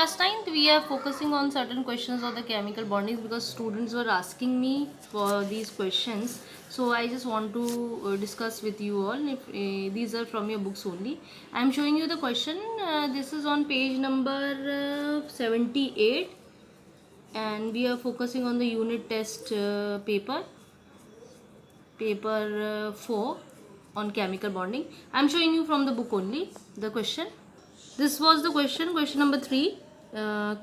class 9th we are focusing on certain questions of the chemical bondings because students were asking me for these questions, so I just want to discuss with you all. If these are from your books only, I am showing you the question. This is on page number 78, and we are focusing on the unit test paper 4 on chemical bonding. I am showing you from the book only the question. This was the question number 3.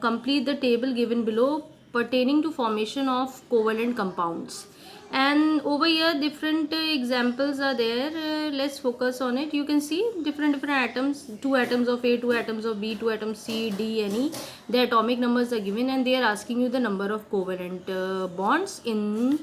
Complete the table given below pertaining to formation of covalent compounds. And over here different examples are there. Let's focus on it. You can see different atoms, 2 atoms of A, 2 atoms of B, 2 atoms C, D and E. The atomic numbers are given and they are asking you the number of covalent bonds in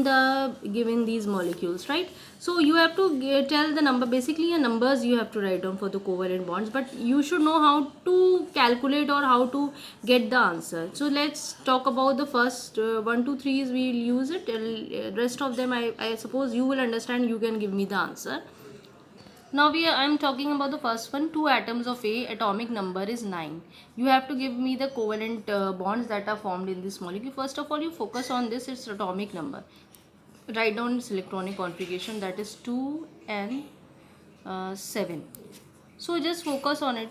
the given these molecules, right? So you have to tell the number. Basically your numbers you have to write down for the covalent bonds, but you should know how to calculate or how to get the answer. So let's talk about the first 1 2 3s. We will use it. Rest of them I suppose you will understand. You can give me the answer. Now I'm talking about the first one. 2 atoms of A, atomic number is 9. You have to give me the covalent bonds that are formed in this molecule. First of all, you focus on this, its atomic number. Write down its electronic configuration, that is 2 and 7. So just focus on it.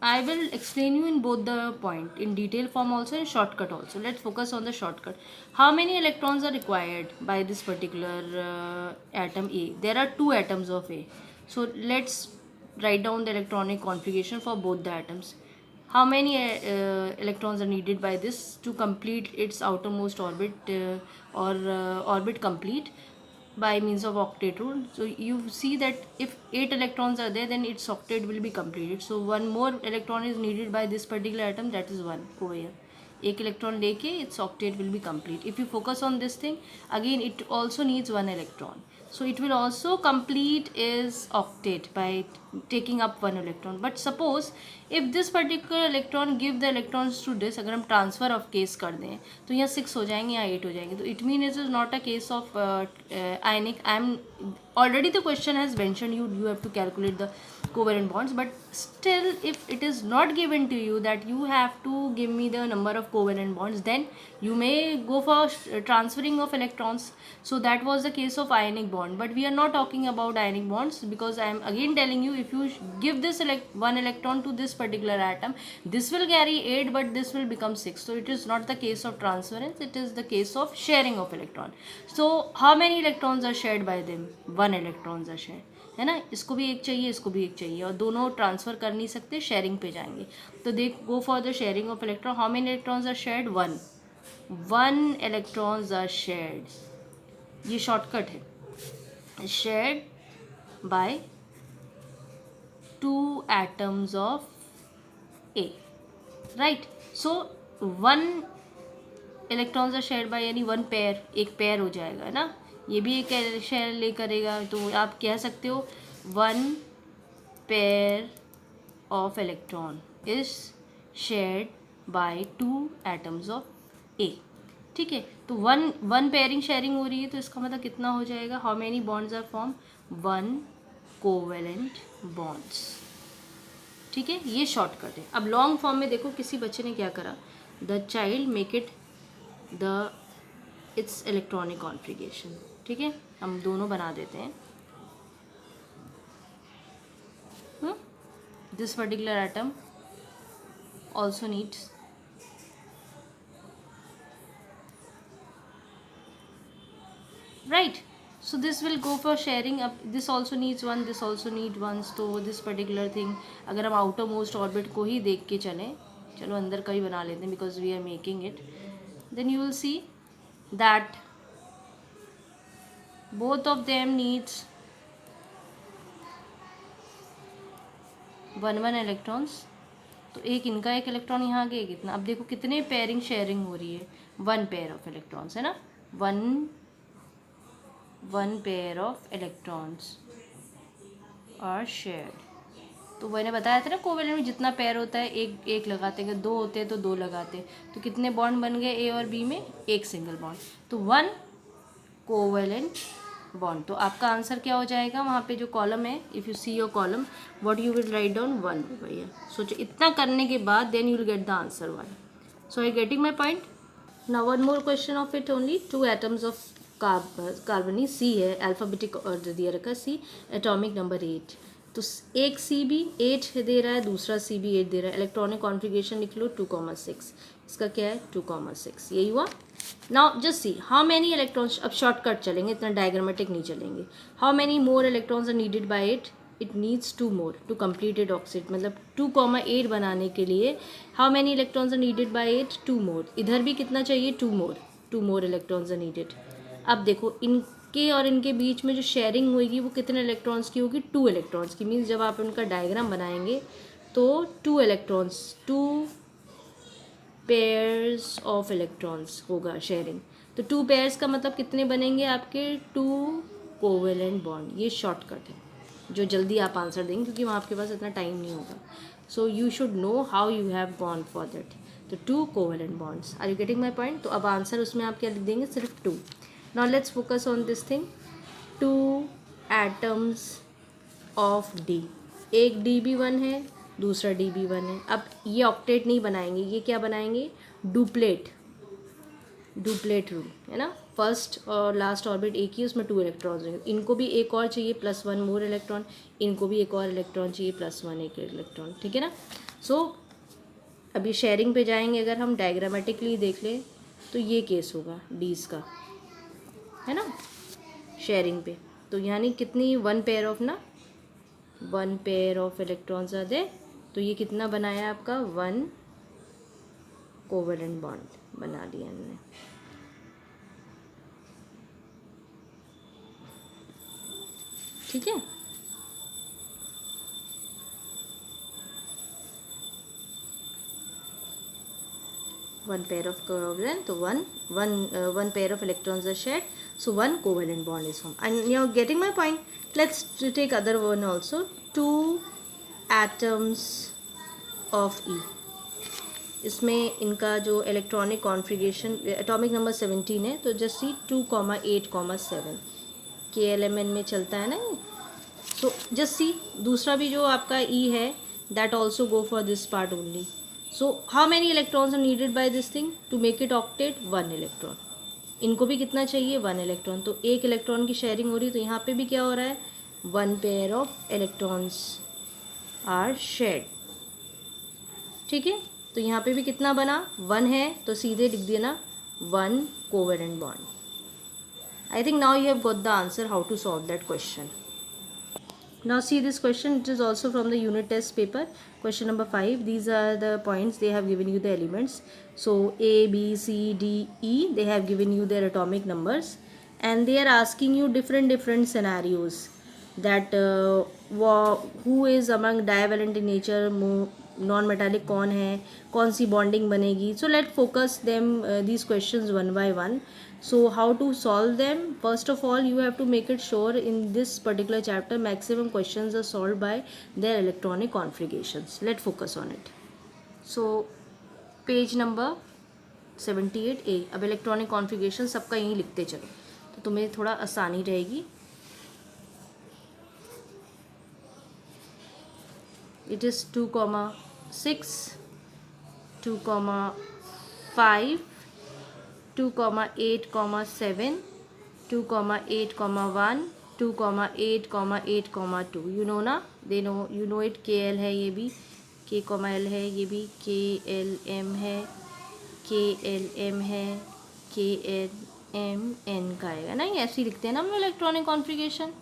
I will explain you in both the point, in detail form also and shortcut also. Let's focus on the shortcut. How many electrons are required by this particular atom A? There are 2 atoms of A. So let's write down the electronic configuration for both the atoms. How many electrons are needed by this to complete its outermost orbit orbit complete by means of octet rule? So you see that if 8 electrons are there, then its octet will be completed. So one more electron is needed by this particular atom, that is 1 over here. एक electron लेके its octet will be complete. If you focus on this thing, again it also needs 1 electron. So it will also complete its octet by taking up 1 electron. But suppose if this particular electron give the electrons to this, अगर हम transfer of case कर दें तो यहाँ 6 हो जाएंगे, यहाँ 8 हो जाएंगे. तो it means it is not a case of ionic. Already the question has mentioned you have to calculate the covalent bonds, but still if it is not given to you that you have to give me the number of covalent bonds, then you may go for transferring of electrons. So that was the case of ionic bond, but we are not talking about ionic bonds, because I am again telling you, if you give this 1 electron to this particular atom, this will carry 8 but this will become 6. So it is not the case of transference, it is the case of sharing of electron. So how many electrons are shared by them? 1 electrons are shared, है ना. इसको भी एक चाहिए, इसको भी एक चाहिए, और दोनों ट्रांसफ़र कर नहीं सकते, शेयरिंग पे जाएंगे. तो देख, go for the sharing of electron. How many electrons are shared? 1 electrons are shared. ये शॉर्टकट है. Shared by 2 atoms of A, right. So 1 electrons are shared by यानी 1 पेयर, एक पेयर हो जाएगा, है ना. ये भी एक शेयर ले करेगा, तो आप कह सकते हो 1 pair of electron is shared by 2 atoms of A. ठीक है. तो वन पेयरिंग शेयरिंग हो रही है, तो इसका मतलब कितना हो जाएगा? How many bonds are form? 1 covalent bonds. ठीक है, ये शॉर्टकट है. अब लॉन्ग फॉर्म में देखो, किसी बच्चे ने क्या करा, the child make it the it's electronic configuration. ठीक है, हम दोनों बना देते हैं. This particular atom also needs right. So this will go for sharing up. This also needs 1, this also need 1. तो this particular thing, अगर हम outer most orbit को ही देख के चलें, चलो अंदर का ही बना लेते हैं, because we are making it, then you will see that both of them needs 1 electrons. तो एक इनका एक इलेक्ट्रॉन यहाँ के एक इतना. अब देखो कितने पेयरिंग शेयरिंग हो रही है. 1 पेयर ऑफ इलेक्ट्रॉन्स, है ना. 1 pair of electrons are shared. तो मैंने बताया था ना, कोवेलेंट में जितना पेयर होता है एक एक लगाते हैं, 2 होते हैं तो 2 लगाते हैं. तो कितने बॉन्ड बन गए ए और बी में? एक सिंगल बॉन्ड. तो 1 कोवेलेंट बॉन्ड। तो आपका आंसर क्या हो जाएगा, वहाँ पे जो कॉलम है, if you see your column, what you will write down 1 होगा ये। सोचो इतना करने के बाद then you will get the answer 1। So I getting my point. Now one more question of it only. 2 atoms of carbon, C है, alphabetic order दिया रखा सी, एटॉमिक नंबर 8। तो एक सी भी 8 दे रहा है, दूसरा सी भी 8 दे रहा है। इलेक्ट्रॉनिक कॉन्फ़िगरेशन लिख लो 2,6। इसका क्या है 2,6, यही हुआ। Now just see how many electrons, अब शॉर्टकट चलेंगे, इतना डायग्रामेटिक नहीं चलेंगे। How many more electrons are needed by it, it needs 2 more to complete it oxide. मतलब 2,8 बनाने के लिए how many electrons are needed by it, 2 more. इधर भी कितना चाहिए 2 मोर इलेक्ट्रॉन्स आर नीडेड। अब देखो इनके और इनके बीच में जो शेयरिंग होगी वो कितने इलेक्ट्रॉन्स की होगी, 2 इलेक्ट्रॉन्स की। मीन्स जब आप उनका डायग्राम बनाएंगे तो 2 इलेक्ट्रॉन्स, 2 पेयर्स ऑफ इलेक्ट्रॉन्स होगा शेयरिंग। तो 2 पेयर्स का मतलब कितने बनेंगे आपके, 2 कोवेलेंट बॉन्ड। ये शॉर्टकट है जो जल्दी आप आंसर देंगे क्योंकि वहाँ आपके पास इतना टाइम नहीं होगा। So you should know how you have gone for that. तो 2 covalent bonds, are you getting my point. तो अब आंसर उसमें आप क्या लिख देंगे, सिर्फ 2। Now let's focus on this thing, 2 atoms of D. एक DB1 है, दूसरा DB1 है। अब ये ऑक्टेट नहीं बनाएंगे, ये क्या बनाएंगे, डुप्लेट रूल है ना। फर्स्ट और लास्ट ऑर्बिट एक ही, उसमें 2 इलेक्ट्रॉन्स होंगे। इनको भी एक और चाहिए +1 मोर इलेक्ट्रॉन, इनको भी एक और इलेक्ट्रॉन चाहिए +1 एक इलेक्ट्रॉन, ठीक है ना। सो अभी शेयरिंग पे जाएंगे, अगर हम डायग्रामेटिकली देख लें तो ये केस होगा डीज का, है ना, शेयरिंग पे। तो यानी कितनी, 1 पेयर ऑफ ना, 1 पेयर ऑफ इलेक्ट्रॉन्स आ दे। तो ये कितना बनाया आपका, 1 कोवेलेंट बॉन्ड बना दिया हमने। ठीक है, वन पेयर ऑफ कोवेलेंट, तो one pair of electrons are shared, so 1 covalent bond is formed. And you're getting my point. Let's take other one also, 2 atoms of E. इसमें इनका जो इलेक्ट्रॉनिक कॉन्फ़िगरेशन, एटॉमिक नंबर 17 है, तो just see 2,8,7 KLMN में चलता है ना ये। सो जस्ट सी दूसरा भी जो आपका E है, that also go for this part only. So how many electrons are needed by this thing to make it octet, 1 electron. इनको भी कितना चाहिए, 1 इलेक्ट्रॉन। तो 1 इलेक्ट्रॉन की शेयरिंग हो रही है, तो यहाँ पे भी क्या हो रहा है, 1 pair of electrons are shared, ठीक है। तो यहाँ पे भी कितना बना, 1 है, तो सीधे लिख देना 1 covalent bond. I think now you have got the answer how to solve that question. Now see this question, it is also from the unit test paper, question number 5. These are the points, they have given you the elements. So A, B, C, D, E, they have given you their atomic numbers and they are asking you different scenarios that who is among divalent in nature, non metallic कौन है, कौन सी bonding बनेगी. So let focus them these questions one by one. So how to solve them? First of all, you have to make it sure in this particular chapter maximum questions are solved by their electronic configurations. Let's focus on it. So page number 78A. अब electronic configuration सबका यहीं लिखते चलो तो तुम्हें थोड़ा आसानी रहेगी. It is 2,6, 2,5, 2,8,7, 2,8,1, 2,8,8,2. You know ना, they know, you know it. KL है ये भी, KL है ये भी, KLM है, KLM है, KLMN का आएगा ना, ये ऐसे ही लिखते हैं ना हम electronic configuration.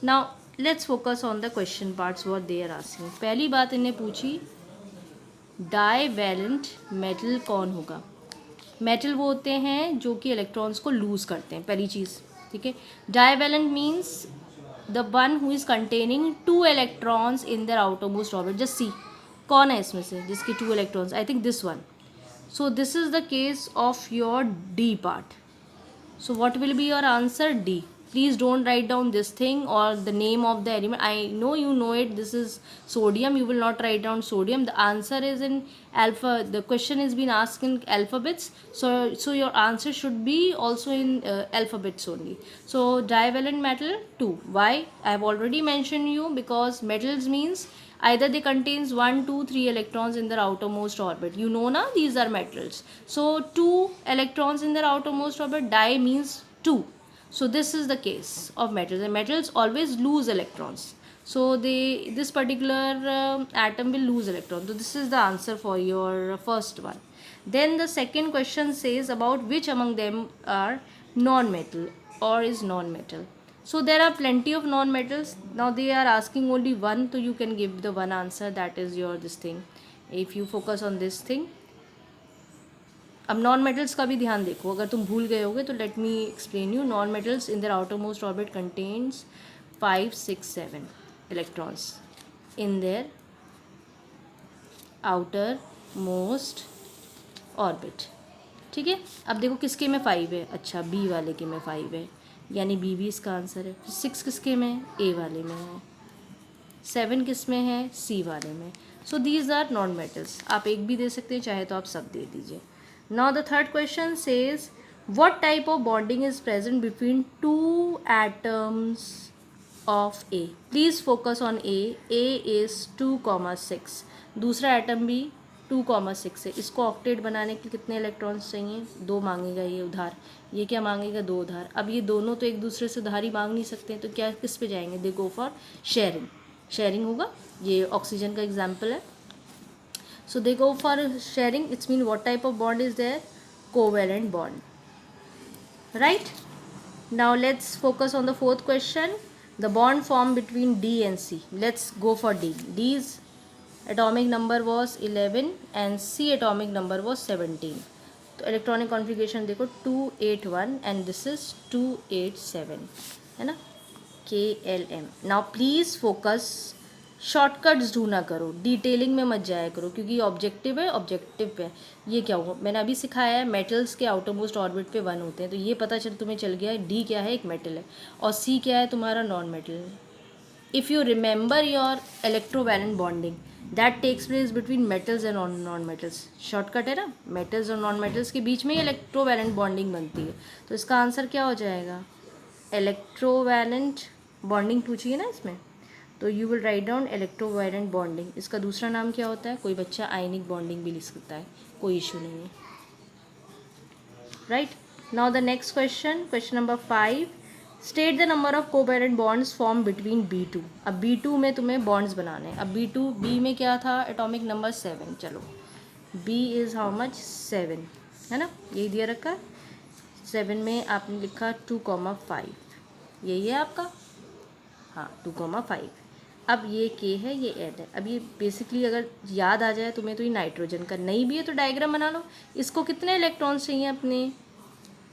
Now let's focus on the question parts what they are asking. पहली बात इन्हें पूछी, डाईवैलेंट मेटल कौन होगा. मेटल वो होते हैं जो कि इलेक्ट्रॉन्स को लूज़ करते हैं, पहली चीज़. ठीक है, divalent means the one who is containing 2 electrons in their outermost orbit. Just see कौन है इसमें से जिसके 2 electrons. I think this one. So this is the case of your D part. So what will be your answer, D. Please don't write down this thing or the name of the element. I know you know it. This is sodium. You will not write down sodium. The answer is in alpha. The question is being asked in alphabets. So your answer should be also in alphabets only. So divalent metal 2. Why? I have already mentioned you, because metals means either they contains 1, 2, 3 electrons in their outermost orbit. You know na, these are metals. So 2 electrons in their outermost orbit. Di means 2. So this is the case of metals, and metals always lose electrons. So this particular atom will lose electrons. So this is the answer for your first one. Then the second question says about which among them are non-metal or is non-metal. So there are plenty of non-metals. Now they are asking only one, so you can give the one answer, that is your this thing. If you focus on this thing. अब non metals का भी ध्यान देखो, अगर तुम भूल गए होगे तो let me explain you. Non metals in their outermost orbit contains 5, 6, 7 electrons in their outer most orbit. ठीक है, अब देखो किसके में 5 है. अच्छा, बी वाले के में 5 है, यानी बी भी इसका आंसर है. 6 किसके में है? ए वाले में है. 7 किस में है? सी वाले में. So these are non metals. आप एक भी दे सकते हैं, चाहे तो आप सब दे दीजिए. Now the third question says what type of bonding is present between two atoms of A. Please focus on A. A is 2,6. दूसरा एटम भी 2,6 है. इसको ऑक्टेट बनाने के कितने इलेक्ट्रॉन्स चाहिए? 2 मांगेगा ये उधार. ये क्या मांगेगा? 2 उधार. अब ये दोनों तो एक दूसरे से उधार ही मांग नहीं सकते, तो क्या किस पे जाएंगे? दे गो फॉर शेयरिंग. शेयरिंग होगा. ये ऑक्सीजन का एग्जाम्पल है. So they go for sharing. It's mean what type of bond is there? Covalent bond. Right? Now let's focus on the fourth question. The bond formed between D and C. Let's go for D. D's atomic number was 11 and C atomic number was 17. तो electronic configuration देखो 281 and this is 287 है ना, KLM. Now please focus. Shortcuts ढूंढा करो, detailing में मत जाया करो, क्योंकि ऑब्जेक्टिव है. ऑब्जेक्टिव पे ये क्या हुआ, मैंने अभी सिखाया है मेटल्स के आउटरमोस्ट ऑर्बिट पे 1 होते हैं, तो ये पता तुम्हें चल गया है डी क्या है, एक मेटल है, और सी क्या है, तुम्हारा non metal. If you remember your electrovalent bonding that takes place between metals and non metals. Shortcut है ना, मेटल्स और नॉन मेटल्स के बीच में ही इलेक्ट्रोवैलेंट बॉन्डिंग बनती है. तो इसका आंसर क्या हो जाएगा? इलेक्ट्रोवैलेंट बॉन्डिंग पूछिए ना इसमें, तो you will write down electrovalent bonding. इसका दूसरा नाम क्या होता है? कोई बच्चा आयनिक बॉन्डिंग भी लिख सकता है, कोई इशू नहीं है. Right. Now the next question, question number 5. State the number of covalent bonds form between B2. अब B2 में तुम्हें बॉन्ड्स बनाने हैं. अब B में क्या था? Atomic number 7. चलो, B इज़ हाउ मच? 7 है ना, यही दिया रखा है. 7 में आपने लिखा 2,5. यही है आपका, हाँ 2,5. अब ये K है, ये N है. अब ये बेसिकली अगर याद आ जाए तुम्हें तो ये नाइट्रोजन का, नहीं भी है तो डायग्राम बना लो. इसको कितने इलेक्ट्रॉन्स चाहिए? अपने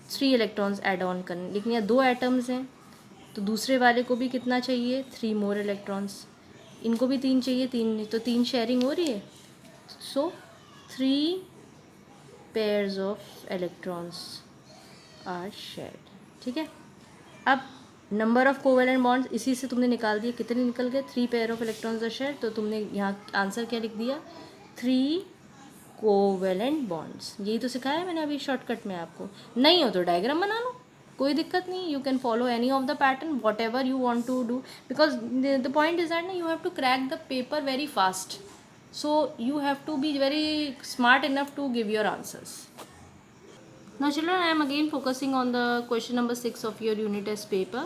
3 इलेक्ट्रॉन्स ऐड ऑन करने, लेकिन यहाँ 2 एटम्स हैं, तो दूसरे वाले को भी कितना चाहिए? 3 मोर इलेक्ट्रॉन्स. इनको भी 3 चाहिए, 3 तो 3 शेयरिंग हो रही है. So 3 pairs of electrons are shared. ठीक है. अब नंबर ऑफ कोवेलेंट बॉन्ड्स इसी से तुमने निकाल दिए, कितने निकल गए? 3 pair of electrons are shared. तो तुमने यहाँ आंसर क्या लिख दिया? 3 कोवेलेंट बॉन्ड्स. यही तो सिखाया मैंने अभी शॉर्टकट में आपको. नहीं हो तो डायग्राम बना लो, कोई दिक्कत नहीं. You can follow any of the pattern whatever you want to do, because the point is that ना you have to crack the paper very fast. So you have to be very smart enough to give your answers. Now children, I am again focusing on the question number 6 of your unit test paper,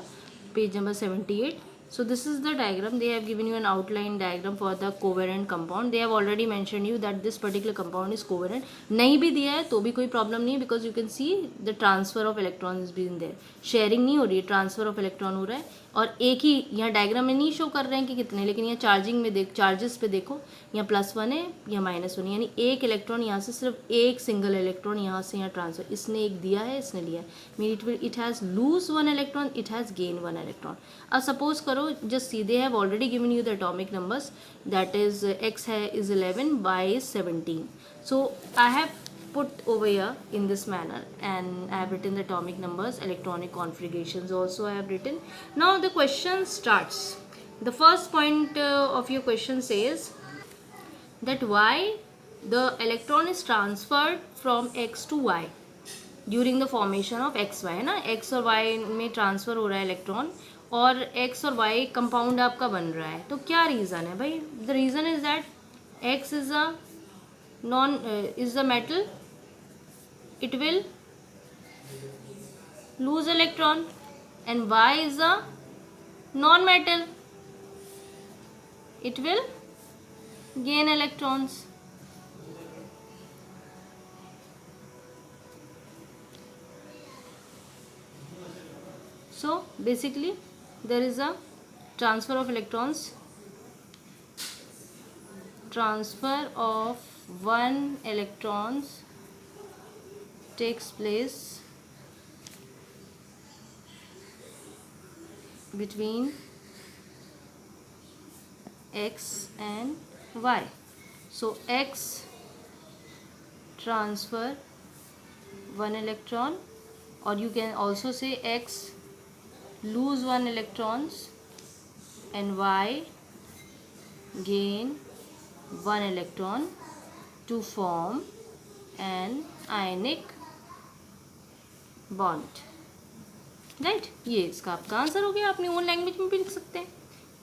page number 78. So this is the diagram. They have given you an outline diagram for the covalent compound. They have already mentioned you that this particular compound is covalent. नहीं भी दिया है तो भी कोई problem नहीं है, because you can see the transfer of electrons is being there. Sharing नहीं हो रही है, ट्रांसफर ऑफ इलेक्ट्रॉन हो रहा है. और एक ही यहाँ डायग्राम में नहीं शो कर रहे हैं कि कितने, लेकिन यहाँ चार्जिंग में चार्जेस पे देखो, यहाँ +1 है, यहाँ -1, यानी एक इलेक्ट्रॉन यहाँ से, सिर्फ एक सिंगल इलेक्ट्रॉन यहाँ से यहाँ ट्रांसफर. इसने एक दिया है, इसने लिया है, mean it has lose 1 electron, it has gain 1 electron. अब सपोज करो, जस्ट सीधे have already given you the atomic numbers, that is x है is 11 y is 17. So I have put over here in this manner, and I have written the atomic numbers, electronic configurations also I have written. Now the question starts. The first point of your question says that why the electron is transferred from x to y during the formation of X Y, है ना, x और Y में transfer हो रहा है electron और x और Y compound आपका बन रहा है. तो क्या रीज़न है भाई? The reason is that x is a non is the metal, it will lose electron, and y is a non-metal, it will gain electrons. So basically there is a transfer of electrons, transfer of one electrons takes place between x and y. So x transfer one electron, or you can also say x lose one electrons and y gain one electron to form an ionic bond. Right, ये इसका आपका answer हो गया. अपनी own language में भी लिख सकते हैं.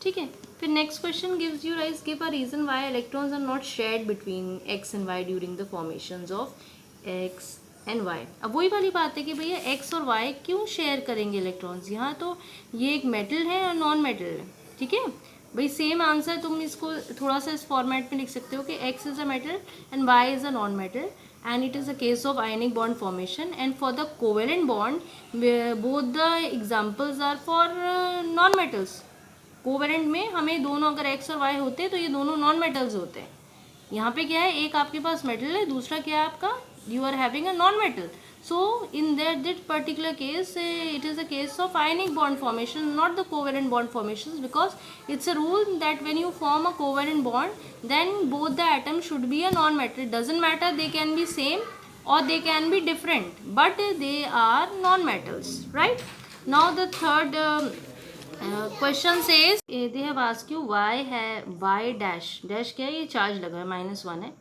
ठीक है. फिर next question gives you rise give a reason why electrons are not shared between X and Y during the formations of X and Y. अब वही वाली बात है कि भैया एक्स और वाई क्यों शेयर करेंगे इलेक्ट्रॉन्स. यहाँ तो ये एक मेटल है और नॉन मेटल है. ठीक है भाई, सेम आंसर तुम इसको थोड़ा सा इस फॉर्मेट में लिख सकते हो कि X is a metal and Y is a non metal, and it is a case of ionic bond formation. And for the covalent bond both the examples are for non metals. Covalent में हमें दोनों, अगर x और y होते तो ये दोनों non metals होते हैं. यहाँ पे क्या है, एक आपके पास मेटल है, दूसरा क्या है आपका, you are having a non metal. So in that particular case it is a case of ionic bond formation, not the covalent bond formations, because it's a rule that when you form a covalent bond then both the atoms should be a non-metal. It doesn't matter, they can be same or they can be different, but they are non-metals, right? Now the third question says they have asked you y dash क्या है, ये charge लगा है, -1 है.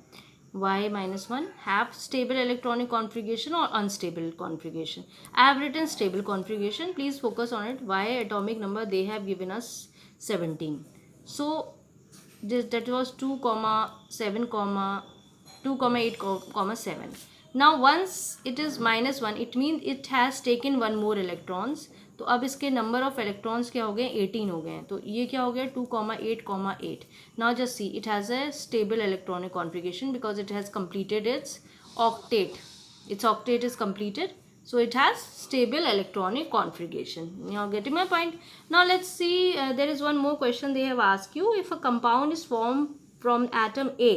y -1 have stable electronic configuration or unstable configuration. I have written stable configuration, please focus on it. Y atomic number they have given us 17. So that was 2,7, 2,8,7. Now once it is -1 it means it has taken one more electrons. तो अब इसके number of electrons क्या हो गए, 18 हो गए हैं. तो ये क्या हो गया, 2,8,8. Now just see it has a stable electronic configuration because it has completed its octet. Its octet is completed, so it has stable electronic configuration. You are getting my point? Now let's see, there is one more question they have asked you. If a compound is formed from atom A,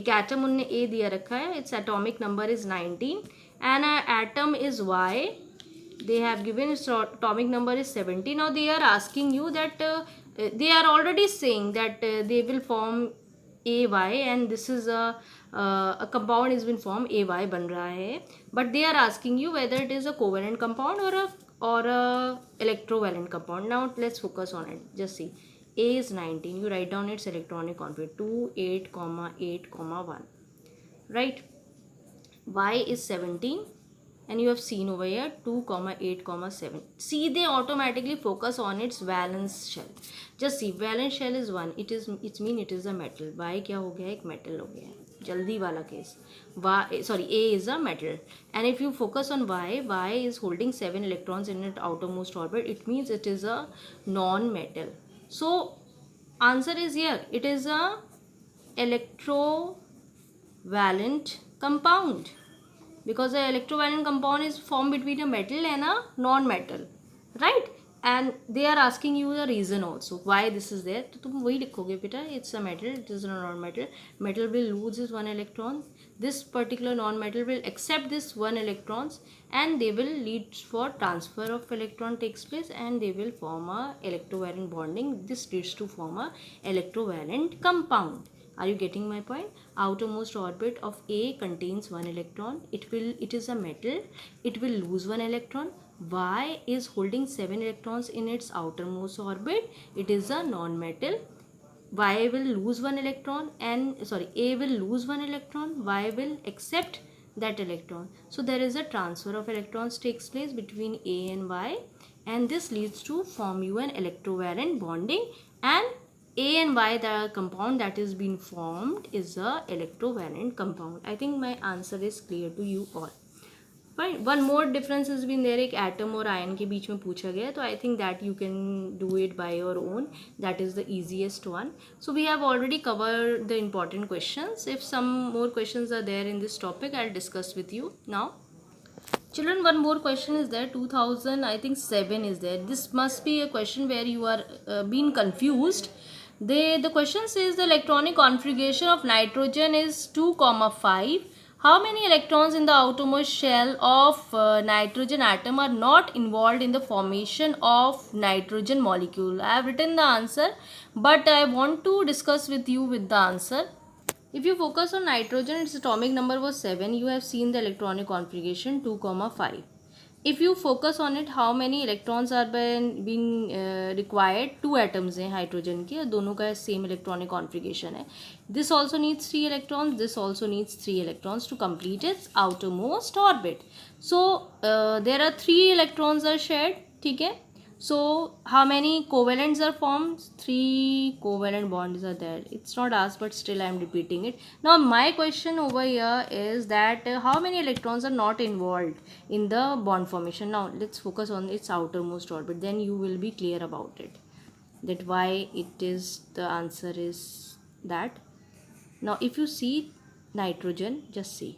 एक atom उनने A दिया रखा है, its atomic number is 19 and an atom is Y, they have given its atomic number is 70. Now they are asking you that they are already saying that they will form AY and this is a compound is been formed, AY बन रहा है, but they are asking you whether it is a covalent compound or a electrovalent compound. Now let's focus on it. Just see, A is 19, you write down its electronic configuration 28,8,1, right? Y is 17 and you have seen over here 2,8,7. See, they automatically focus on its valence shell. Just see, valence shell is 1, it mean it is a metal. Y क्या हो गया, एक metal हो गया. जल्दी वाला case, A is a metal, and if you focus on Y is holding 7 electrons in its outermost orbit, it means it is a non-metal. So answer is here, it is a electrovalent compound, because the electrovalent compound is formed between a metal and a non-metal, right? And they are asking you the reason also why this is there. तो तुम वही लिखोगे बेटा, it's a metal, it is a non-metal. Metal will lose this one electron, this particular non-metal will accept this one electrons and they will lead for transfer of electron takes place and they will form a electrovalent bonding. This leads to form a electrovalent compound. Are you getting my point? Outermost orbit of A contains one electron. It is a metal. It will lose one electron. Y is holding 7 electrons in its outermost orbit. It is a non-metal. Y will lose one electron and A will lose one electron. Y will accept that electron. So there is a transfer of electrons takes place between A and Y, and this leads to form you an electrovalent bonding, and A and Y, the compound that is being formed, is a electrovalent compound. I think my answer is clear to you all. Fine. One more difference has been there, एक atom और ion के बीच में पूछा गया, तो I think that you can do it by your own. That is the easiest one. So we have already covered the important questions. If some more questions are there in this topic, I'll discuss with you now. Children, one more question is there. 2007 is there. This must be a question where you are being confused. The question says the electronic configuration of nitrogen is 2,5. How many electrons in the outermost shell of nitrogen atom are not involved in the formation of nitrogen molecule? I have written the answer, but I want to discuss with you with the answer. If you focus on nitrogen, its atomic number was 7. You have seen the electronic configuration 2,5. If you focus on it, how many electrons are being required? 2 atoms हैं hydrogen के, दोनों का same electronic configuration है. This also needs 3 electrons. This also needs 3 electrons to complete its outermost orbit. So there are 3 electrons are shared. ठीक है. So how many covalents are formed? 3 covalent bonds are there. It's not asked, but still I am repeating it. Now my question over here is that how many electrons are not involved in the bond formation? Now let's focus on its outermost orbit. Then you will be clear about it. That why it is, the answer is that. Now if you see nitrogen, just see.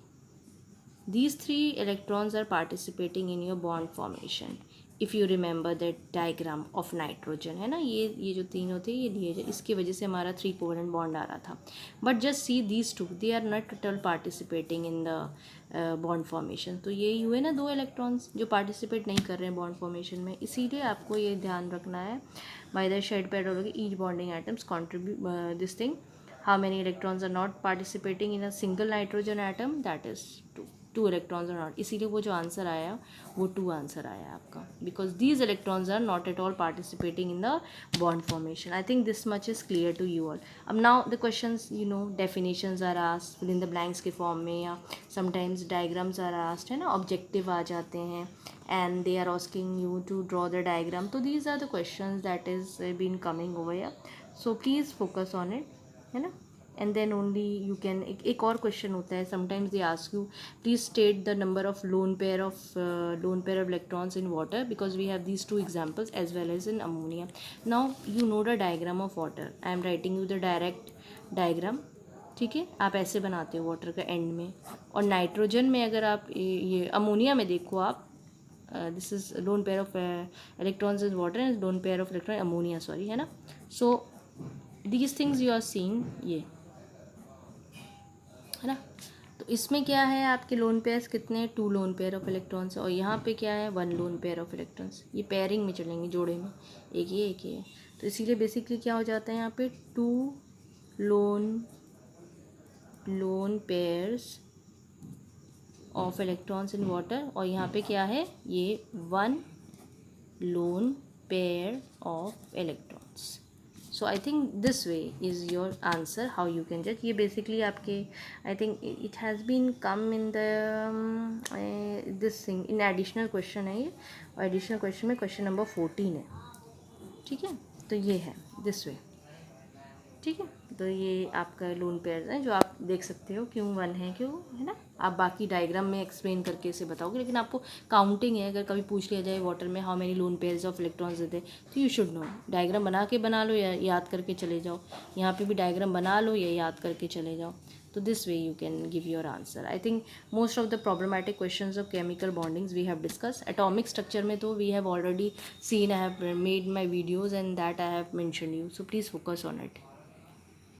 These 3 electrons are participating in your bond formation. If you remember that diagram of nitrogen है ना, ये जो 3 होते हैं ये लिए जाए, इसकी वजह से हमारा 3 कोवेलेंट बॉन्ड आ रहा था. But just see these 2, they are not at all participating in the bond formation. तो ये हुए ना 2 इलेक्ट्रॉन्स जो पार्टिसिपेट नहीं कर रहे हैं बॉन्ड फॉर्मेशन में. इसीलिए आपको ये ध्यान रखना है, by the shed pedology each bonding atoms contribute this thing. How many electrons are not participating in a single nitrogen atom? That is 2 electrons are not. इसीलिए वो जो आंसर आया वो 2 आंसर आया आपका, because these electrons are not at all participating in the bond formation. I think this much is clear to you all. अब now the questions, you know, definitions are asked fill in the blanks के form में, या sometimes diagrams are asked, है ना, objective आ जाते हैं and they are asking you to draw the diagram. तो these are the questions that is been coming over here. So please focus on it, है ना. And then only you can, एक और क्वेश्चन होता है, sometimes they ask you please state the number of lone pair of electrons in water, because we have these 2 examples as well as in ammonia. Now you know the diagram of water. I am writing you the direct diagram. ठीक है, आप ऐसे बनाते हो water का and में. और nitrogen में अगर आप ये अमोनिया में देखो आप, this is lone pair of electrons in water and lone pair of electron ammonia, sorry, है ना. So these things you are seeing, ये है ना. तो इसमें क्या है, आपके लोन पेयर्स कितने, 2 लोन पेयर ऑफ इलेक्ट्रॉन्स, और यहाँ पे क्या है, 1 लोन पेयर ऑफ इलेक्ट्रॉन्स. ये पेयरिंग में चलेंगे, जोड़े में, एक ये एक ये. तो इसीलिए बेसिकली क्या हो जाता है यहाँ पे, 2 lone pairs of electrons in water, और यहाँ पे क्या है, ये 1 lone pair of electrons. So I think this way is your answer, how you can जज. ये बेसिकली आपके, I think it has been come in the this thing in additional question है ये, और एडिशनल क्वेश्चन में question number 14 है. ठीक है, तो ये है दिस वे. ठीक है, तो ये आपका लोन पेयर्स हैं जो आप देख सकते हो, क्यों 1 है, क्यों, है ना. आप बाकी डायग्राम में एक्सप्लेन करके इसे बताओगे, लेकिन आपको काउंटिंग है. अगर कभी पूछ लिया जाए वाटर में how many lone pairs of electrons देते, तो यू शुड नो. डायग्राम बना के बना लो या याद करके चले जाओ. यहाँ पे भी डायग्राम बना लो या याद करके चले जाओ. तो this way you can give your answer. I think most of the problematic questions of chemical bondings we have discuss. Atomic structure में तो we have already seen, I have made my videos and that I have mention you. So please focus on it.